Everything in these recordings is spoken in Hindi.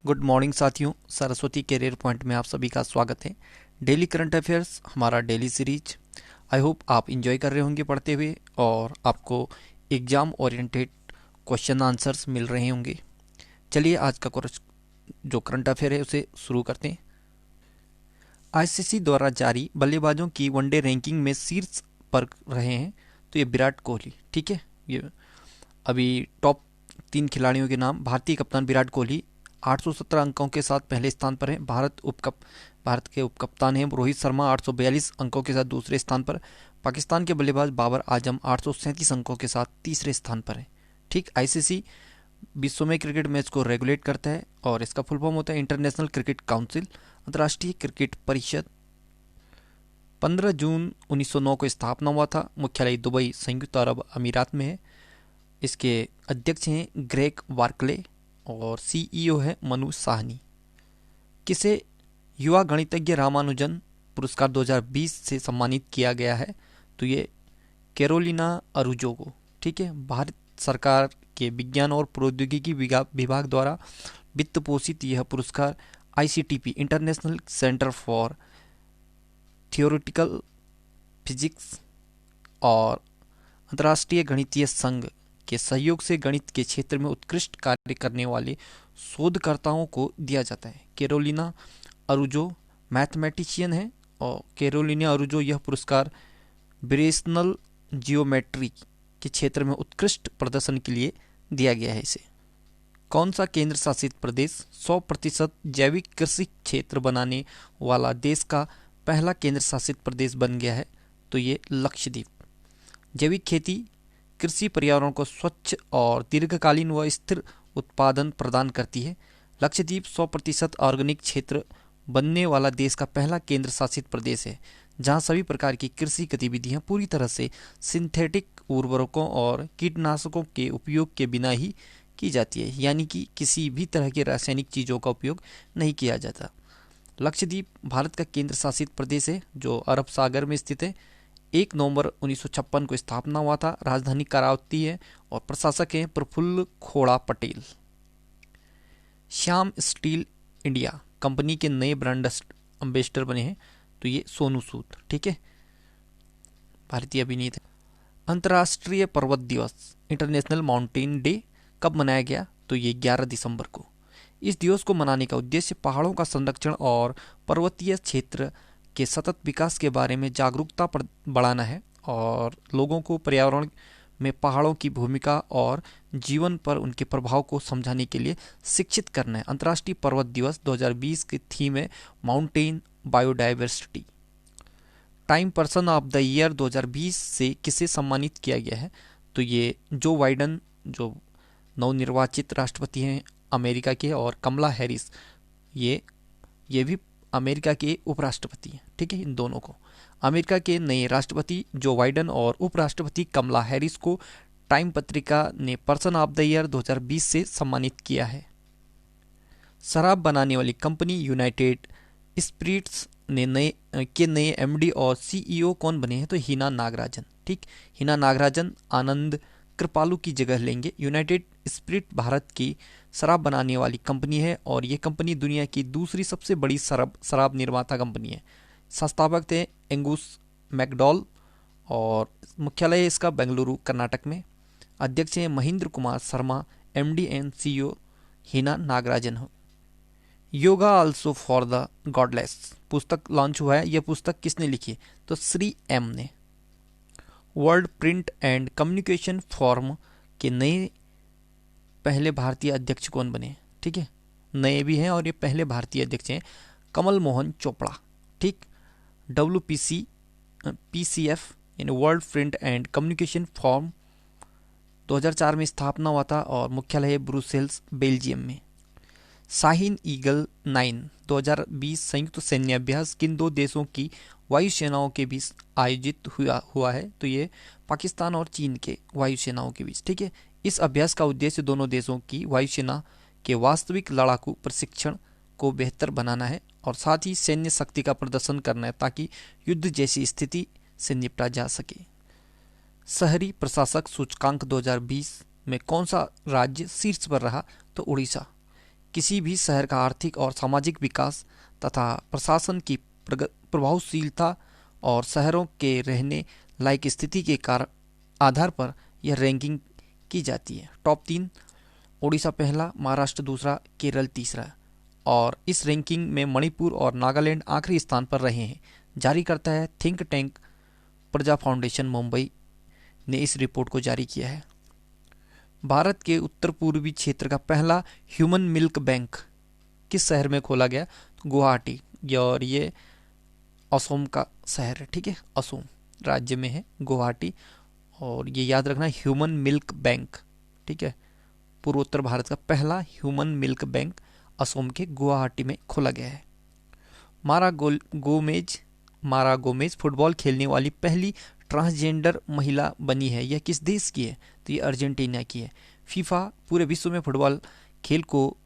गुड मॉर्निंग साथियों, सरस्वती कैरियर पॉइंट में आप सभी का स्वागत है। डेली करंट अफेयर्स हमारा डेली सीरीज। आई होप आप इंजॉय कर रहे होंगे पढ़ते हुए और आपको एग्जाम ओरिएंटेड क्वेश्चन आंसर्स मिल रहे होंगे। चलिए आज का जो करंट अफेयर है उसे शुरू करते हैं। आईसीसी द्वारा जारी बल्लेबाजों की वनडे रैंकिंग में शीर्ष पर रहे हैं तो ये विराट कोहली। ठीक है, ये अभी टॉप 3 खिलाड़ियों के नाम। भारतीय कप्तान विराट कोहली 817 अंकों के साथ पहले स्थान पर हैं। भारत के उपकप्तान हैं रोहित शर्मा 842 अंकों के साथ दूसरे स्थान पर। पाकिस्तान के बल्लेबाज बाबर आजम 837 अंकों के साथ तीसरे स्थान पर हैं। ठीक, आईसीसी विश्व में क्रिकेट मैच को रेगुलेट करता है और इसका फुल फॉर्म होता है इंटरनेशनल क्रिकेट काउंसिल, अंतर्राष्ट्रीय क्रिकेट परिषद। 15 जून 1909 को स्थापना हुआ था। मुख्यालय दुबई संयुक्त अरब अमीरात में है। इसके अध्यक्ष हैं ग्रेग बार्कले और सीईओ है मनु साहनी। किसे युवा गणितज्ञ रामानुजन पुरस्कार 2020 से सम्मानित किया गया है तो ये कैरोलिना अरुजो को। ठीक है, भारत सरकार के विज्ञान और प्रौद्योगिकी विभाग द्वारा वित्त पोषित यह पुरस्कार ICTP international centre for theoretical physics और अंतर्राष्ट्रीय गणितीय संघ के सहयोग से गणित के क्षेत्र में उत्कृष्ट कार्य करने वाले शोधकर्ताओं को दिया जाता है। कैरोलिना अरुजो मैथमेटिशियन है और कैरोलिना अरुजो यह पुरस्कार ब्रेसनल जियोमेट्री के क्षेत्र में उत्कृष्ट प्रदर्शन के लिए दिया गया है। इसे कौन सा केंद्र शासित प्रदेश 100% जैविक कृषि क्षेत्र बनाने वाला देश का पहला केंद्र शासित प्रदेश बन गया है तो ये लक्षद्वीप। जैविक खेती कृषि पर्यावरण को स्वच्छ और दीर्घकालीन व स्थिर उत्पादन प्रदान करती है। लक्षद्वीप 100% ऑर्गेनिक क्षेत्र बनने वाला देश का पहला केंद्र शासित प्रदेश है जहां सभी प्रकार की कृषि गतिविधियां पूरी तरह से सिंथेटिक उर्वरकों और कीटनाशकों के उपयोग के बिना ही की जाती है, यानी कि किसी भी तरह के रासायनिक चीज़ों का उपयोग नहीं किया जाता। लक्षद्वीप भारत का केंद्र शासित प्रदेश है जो अरब सागर में स्थित है। 1 नवंबर 1956 को स्थापना हुआ था। राजधानी करावती है और प्रशासक हैं Praful Khoda Patel. Shyam steel India company के नए ब्रांड एम्बेसडर बने हैं तो ये सोनू सूद। ठीक है, भारतीय अभिनेता। अंतर्राष्ट्रीय पर्वत दिवस इंटरनेशनल माउंटेन डे कब मनाया गया तो ये 11 दिसंबर को। इस दिवस को मनाने का उद्देश्य पहाड़ों का संरक्षण और पर्वतीय क्षेत्र के सतत विकास के बारे में जागरूकता बढ़ाना है और लोगों को पर्यावरण में पहाड़ों की भूमिका और जीवन पर उनके प्रभाव को समझाने के लिए शिक्षित करना है। अंतर्राष्ट्रीय पर्वत दिवस 2020 की थीम है mountain biodiversity. Time person of the year 2020 से किसे सम्मानित किया गया है तो ये जो बाइडन जो नवनिर्वाचित राष्ट्रपति हैं अमेरिका के, और कमला हैरिस ये भी अमेरिका के उपराष्ट्रपति हैं। ठीक है, इन दोनों को अमेरिका के नए राष्ट्रपति जो बाइडन और उपराष्ट्रपति कमला हैरिस को टाइम पत्रिका ने पर्सन ऑफ द ईयर 2020 से सम्मानित किया है। शराब बनाने वाली कंपनी यूनाइटेड स्पिरिट्स ने नए एमडी और सीईओ कौन बने हैं तो हिना नागराजन। ठीक, हिना नागराजन आनंद कृपालू की जगह लेंगे। यूनाइटेड स्पिरिट भारत की शराब बनाने वाली कंपनी है और ये कंपनी दुनिया की दूसरी सबसे बड़ी शराब निर्माता कंपनी है। संस्थापक थे एंगूस मैकडॉल और मुख्यालय इसका बेंगलुरु कर्नाटक में। अध्यक्ष हैं Mahendra Kumar Sharma, MD and CEO Hina Nagarajan हो। Yoga also for the godless पुस्तक लॉन्च हुआ है। यह पुस्तक किसने लिखी तो श्री एम ने। World print and communication forum के नए पहले भारतीय अध्यक्ष कौन बने। ठीक है, नए भी हैं और ये पहले भारतीय अध्यक्ष हैं कमल मोहन चोपड़ा। ठीक, पीसीएफ यानी world print and communication forum 2004 में स्थापना हुआ था और मुख्यालय है ब्रुसेल्स बेल्जियम में। शाहीन ईगल 9 2020 संयुक्त सैन्य अभ्यास किन दो देशों की वायुसेनाओं के बीच आयोजित हुआ है तो ये पाकिस्तान और चीन के वायुसेनाओं के बीच। ठीक है, इस अभ्यास का उद्देश्य दोनों देशों की वायुसेना के वास्तविक लड़ाकू प्रशिक्षण को बेहतर बनाना है और साथ ही सैन्य शक्ति का प्रदर्शन करना है ताकि युद्ध जैसी स्थिति से निपटा जा सके। शहरी प्रशासक सूचकांक 2020 में कौन सा राज्य शीर्ष पर रहा तो उड़ीसा। किसी भी शहर का आर्थिक और सामाजिक विकास तथा प्रशासन की प्रभावशीलता और शहरों के रहने लायक स्थिति के आधार पर यह रैंकिंग की जाती है। टॉप 3: उड़ीसा पहला, महाराष्ट्र दूसरा, केरल तीसरा। और इस रैंकिंग में मणिपुर और नागालैंड आखिरी स्थान पर रहे हैं। जारी करता है थिंक टैंक प्रजा फाउंडेशन मुंबई ने इस रिपोर्ट को जारी किया है। भारत के उत्तर पूर्वी क्षेत्र का पहला ह्यूमन मिल्क बैंक किस शहर में खोला गया? तो गुवाहाटी, और ये असम का शहर है, ठीक है, असम राज्य में है गुवाहाटी। और ये याद रखना, ह्यूमन मिल्क बैंक, ठीक है, पूर्वोत्तर भारत का पहला ह्यूमन मिल्क बैंक असम के गुवाहाटी में खोला गया है। मारा गोमेज फुटबॉल खेलने वाली पहली ट्रांसजेंडर महिला बनी है। यह किस देश की है? तो ये अर्जेंटीना की है। फीफा पूरे विश्व में फुटबॉल खेल को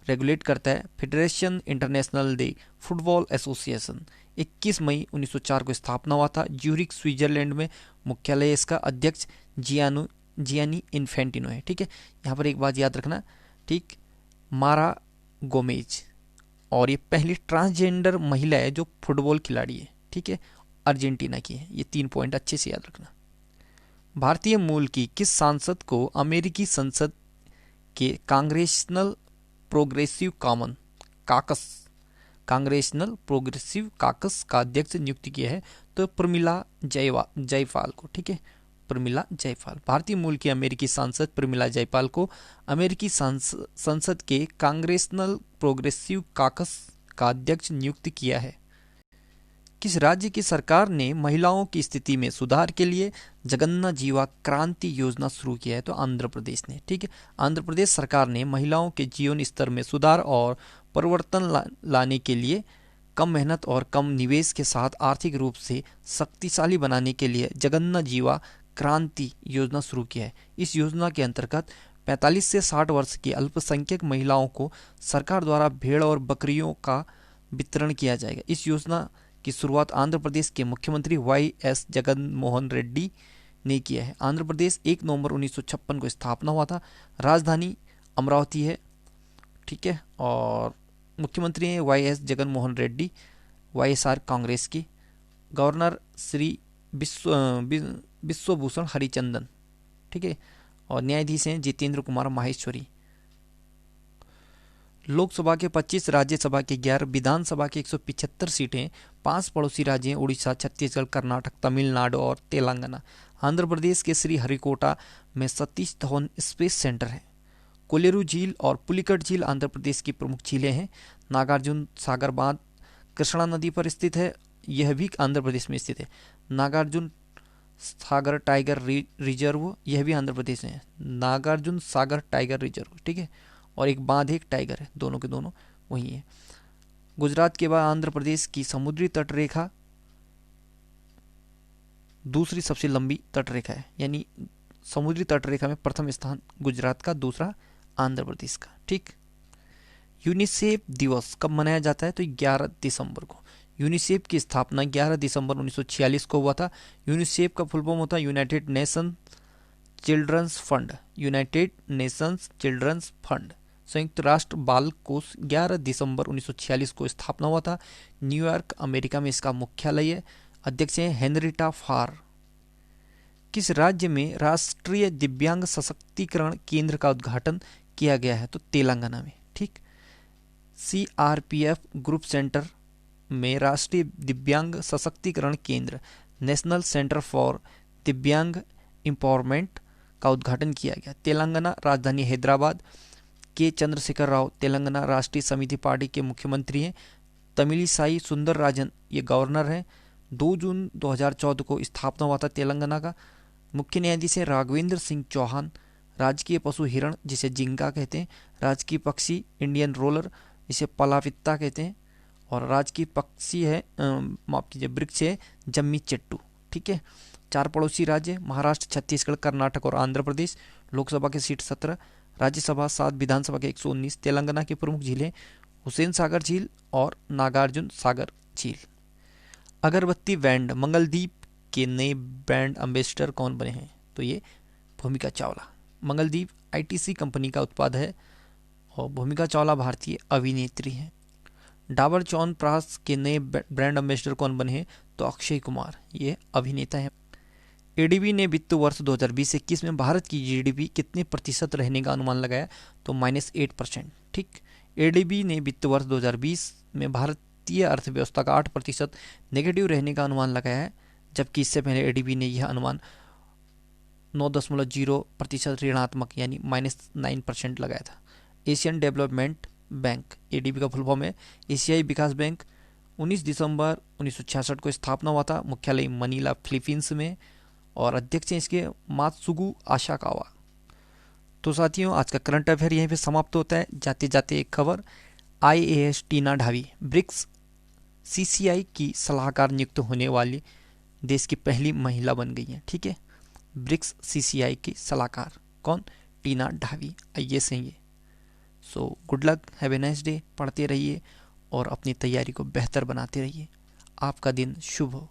रेगुलेट करता है। फेडरेशन इंटरनेशनल दे फुटबॉल एसोसिएशन 21 मई 1904 को स्थापना हुआ था। ज्यूरिक स्विट्जरलैंड में मुख्यालय इसका। अध्यक्ष जियानी इन्फेंटिनो है, ठीक है। यहाँ पर एक बात याद रखना, ठीक, मारा गोमेज, और ये पहली ट्रांसजेंडर महिला है जो फुटबॉल खिलाड़ी है, ठीक है, अर्जेंटीना की है। ये 3 पॉइंट अच्छे से याद रखना। भारतीय मूल की किस सांसद को अमेरिकी संसद के कांग्रेशनल प्रोग्रेसिव काकस का अध्यक्ष नियुक्त किया है? तो प्रमिला जयपाल को, ठीक है, प्रमिला जयपाल। भारतीय मूल की अमेरिकी सांसद प्रमिला जयपाल को अमेरिकी संसद के कांग्रेशनल प्रोग्रेसिव काकस का अध्यक्ष नियुक्त किया है। किस राज्य की सरकार ने महिलाओं की स्थिति में सुधार के लिए जगन्ना जीवा क्रांति योजना शुरू किया है? तो आंध्र प्रदेश ने, ठीक है, आंध्र प्रदेश सरकार ने महिलाओं के जीवन स्तर में सुधार और परिवर्तन लाने के लिए कम मेहनत और कम निवेश के साथ आर्थिक रूप से शक्तिशाली बनाने के लिए जगन्ना जीवा क्रांति योजना शुरू किया है। इस योजना के अंतर्गत 45 से 60 वर्ष की अल्पसंख्यक महिलाओं को सरकार द्वारा भेड़ और बकरियों का वितरण किया जाएगा। इस योजना की शुरुआत आंध्र प्रदेश के मुख्यमंत्री वाई.एस. जगनमोहन रेड्डी ने किया है। आंध्र प्रदेश 1 नवंबर 1956 को स्थापना हुआ था। राजधानी अमरावती है, ठीक है, और मुख्यमंत्री हैं वाई.एस. जगनमोहन रेड्डी, वाईएसआर कांग्रेस की। गवर्नर श्री विश्वभूषण हरिचंदन, ठीक है, और न्यायाधीश हैं जितेंद्र कुमार माहेश्वरी। लोकसभा के 25, राज्यसभा के 11, विधानसभा के 175 सीटें 5 पड़ोसी राज्य हैं, उड़ीसा, छत्तीसगढ़, कर्नाटक, तमिलनाडु और तेलंगाना। आंध्र प्रदेश के श्रीहरिकोटा में सतीश धवन स्पेस सेंटर है। कोलेरू झील और पुलिकट झील आंध्र प्रदेश की प्रमुख झीलें हैं। नागार्जुन सागर बांध कृष्णा नदी पर स्थित है, यह भी आंध्र प्रदेश में स्थित है। नागार्जुन सागर टाइगर रिजर्व, यह भी आंध्र प्रदेश में है। नागार्जुन सागर टाइगर रिजर्व, ठीक है, और एक बांध एक टाइगर है, दोनों के दोनों वही है। गुजरात के बाद आंध्र प्रदेश की समुद्री तटरेखा दूसरी सबसे लंबी तटरेखा है, यानी समुद्री तटरेखा में प्रथम स्थान गुजरात का, दूसरा आंध्र प्रदेश का, ठीक। यूनिसेफ दिवस कब मनाया जाता है? तो 11 दिसंबर को। यूनिसेफ की स्थापना 11 दिसंबर 1946 को हुआ था। यूनिसेफ का फुल फॉर्म होता है United Nations children's fund, United Nations children's fund. संयुक्त राष्ट्र बाल कोष 11 दिसंबर 1946 को स्थापना हुआ था। न्यूयॉर्क, अमेरिका में इसका मुख्यालय है। अध्यक्ष हैं हेनरिटा फार। किस राज्य में राष्ट्रीय दिव्यांग सशक्तिकरण केंद्र का उद्घाटन किया गया है? तो तेलंगाना में, ठीक। CRPF ग्रुप सेंटर में राष्ट्रीय दिव्यांग सशक्तिकरण केंद्र, नेशनल सेंटर फॉर दिव्यांग एम्पावरमेंट का उद्घाटन किया गया। तेलंगाना राजधानी हैदराबाद। के चंद्रशेखर राव तेलंगाना राष्ट्रीय समिति पार्टी के मुख्यमंत्री हैं। तमिलिसाई सुंदरराजन ये गवर्नर हैं। 2 जून 2014 को स्थापना हुआ था तेलंगाना का। मुख्य न्यायाधीश हैं राघवेंद्र सिंह चौहान। राजकीय पशु हिरण जिसे जिंका कहते हैं। राजकीय पक्षी इंडियन रोलर जिसे पलावित्ता कहते हैं। और राजकीय पक्षी है माफ कीजिए वृक्ष है जम्मी चट्टू, ठीक है। 4 पड़ोसी राज्य महाराष्ट्र, छत्तीसगढ़, कर्नाटक और आंध्र प्रदेश। लोकसभा के सीट 17, राज्यसभा 7, विधानसभा के 119। तेलंगाना की प्रमुख झीलें हुसैन सागर झील और नागार्जुन सागर झील। अगरबत्ती बैंड मंगलदीप के नए ब्रांड एम्बेसडर कौन बने हैं? तो ये भूमिका चावला। मंगलदीप ITC कंपनी का उत्पाद है और भूमिका चावला भारतीय अभिनेत्री हैं। डाबर च्यवनप्राश के नए ब्रांड एम्बेसडर कौन बने हैं? तो अक्षय कुमार, ये अभिनेता हैं। एडीबी ने वित्त वर्ष 2020-21 में भारत की जीडीपी कितने प्रतिशत रहने का अनुमान लगाया? तो -8%। ठीक, एडीबी ने वित्त वर्ष 2020 में भारतीय अर्थव्यवस्था का 8% नेगेटिव रहने का अनुमान लगाया है, जबकि इससे पहले एडीबी ने यह अनुमान 9.0% ऋणात्मक यानी -9% लगाया था। एशियन डेवलपमेंट बैंक, एडीबी का फुल फॉर्म है एशियाई विकास बैंक, 19 दिसंबर 1966 को स्थापना हुआ था। मुख्यालय मनीला, फिलीपींस में, और अध्यक्ष हैं इसके मात्सुगु आशाकावा। तो साथियों, आज का करंट अफेयर यहीं पे समाप्त होता है। जाते जाते एक खबर, आईएएस टीना ढावी ब्रिक्स सीसीआई की सलाहकार नियुक्त होने वाली देश की पहली महिला बन गई है। ठीक है, ब्रिक्स सीसीआई की सलाहकार कौन? टीना ढावी, आईएएस हैं ये। So good luck, have a nice day. पढ़ते रहिए और अपनी तैयारी को बेहतर बनाते रहिए। आपका दिन शुभ हो।